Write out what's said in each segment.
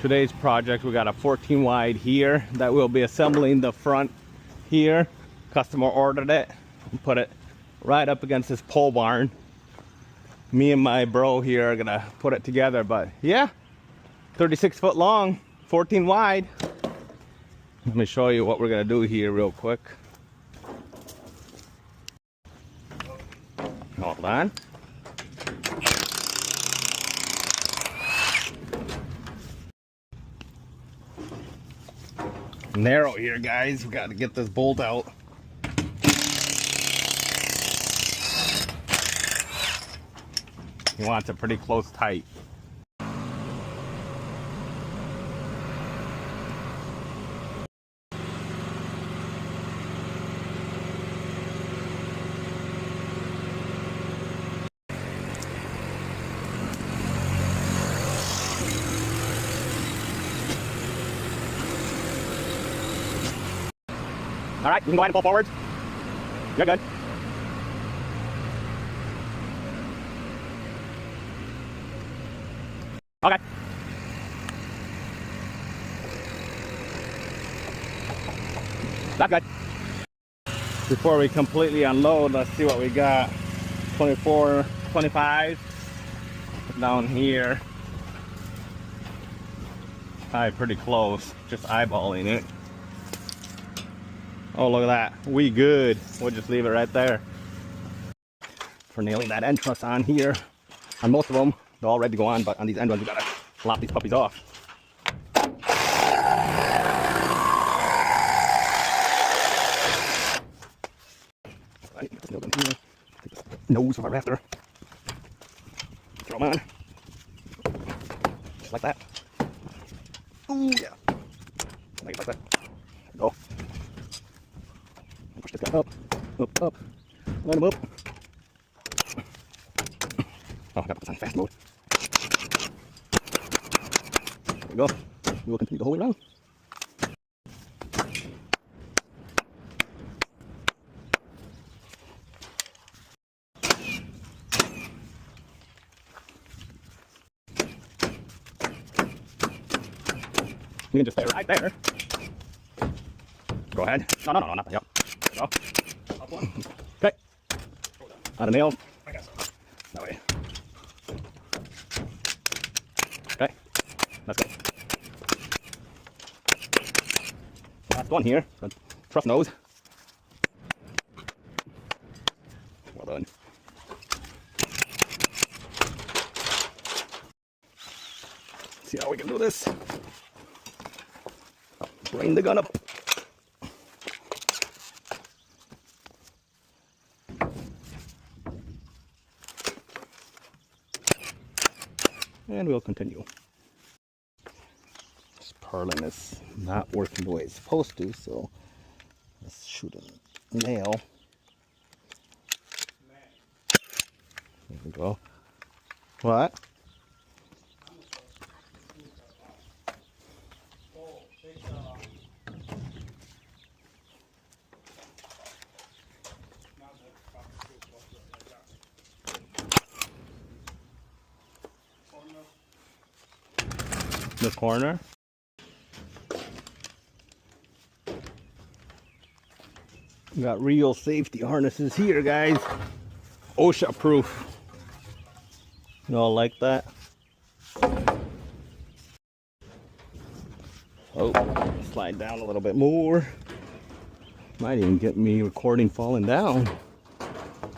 Today's project, we got a 14 wide here that we'll be assembling the front here. Customer ordered it and put it right up against this pole barn. Me and my bro here are gonna put it together, but yeah, 36 foot long, 14 wide. Let me show you what we're gonna do here real quick. Hold on. Narrow here, guys. We got to get this bolt out. He wants it pretty close tight. All right, you can go ahead and pull forward. You're good. Okay. That's good. Before we completely unload, let's see what we got. 24, 25 down here. Probably pretty close, just eyeballing it. Oh, look at that. We good. We'll just leave it right there. For nailing that end truss on here. On most of them, they're all ready to go on, but on these end ones, we gotta lop these puppies off. Right, put this nail in here. Take this nose of our rafter. Throw them on. Just like that. Ooh, yeah. Make it like that. There we go. Push this guy up, up, up. Line him up. Oh, I gotta put this on fast mode. There we go. We will continue the whole way around. You can just stay right there. Go ahead. No, not that. Yep. Go. Up one. Okay. Out of nails. I got some. That way. Okay. Let's go. Last one here. The truss nose. Well done. See how we can do this. Bring the gun up. And we'll continue. This purlin is not working the way it's supposed to, so let's shoot a nail. There we go. What? The corner. We got real safety harnesses here, guys. OSHA proof. You all like that? Oh, slide down a little bit more. Might even get me recording falling down.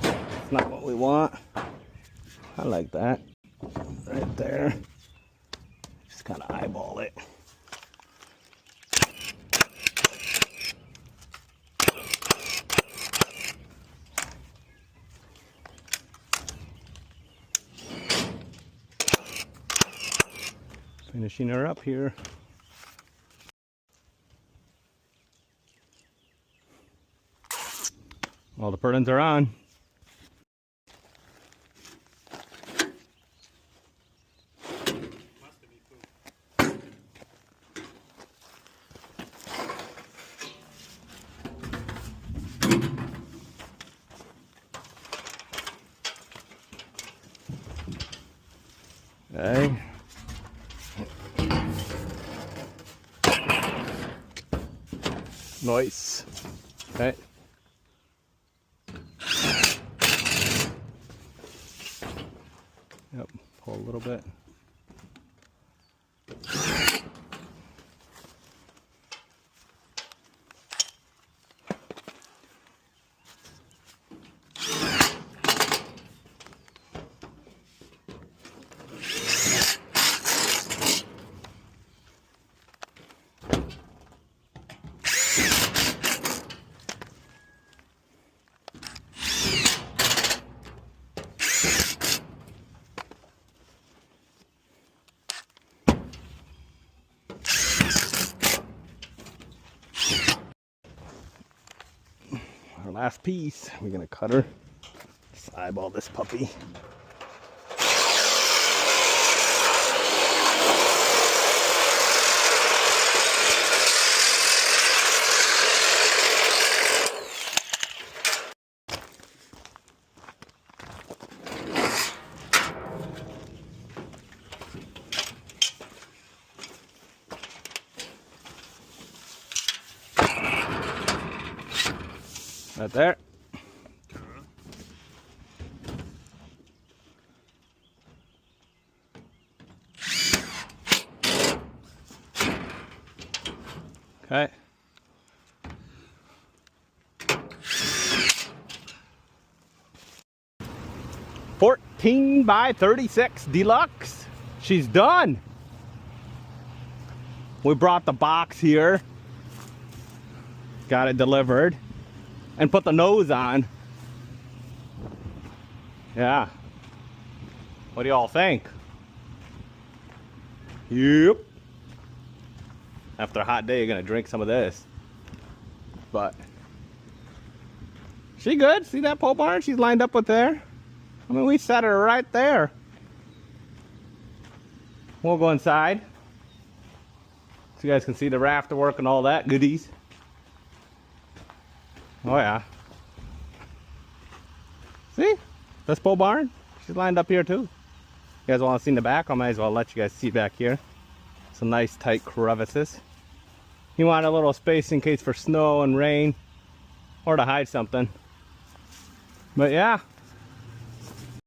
That's not what we want. I like that. Right there. Kind of eyeball it. Finishing her up here. All the purlins are on. Okay. Nice. Okay. Yep, pull a little bit. Our last piece, we're gonna cut her. Let's eyeball this puppy. Right there. Okay. $14x36 deluxe. She's done. We brought the box here, got it delivered, and put the nose on. Yeah. What do y'all think? Yep. After a hot day, you're gonna drink some of this. But she good. See that pole barn? She's lined up with there. I mean, we set her right there. We'll go inside so you guys can see the rafter work and all that goodies. Oh yeah. See? This pole barn? She's lined up here too. You guys want to see in the back? I might as well let you guys see back here. Some nice tight crevices. You want a little space in case for snow and rain or to hide something. But yeah,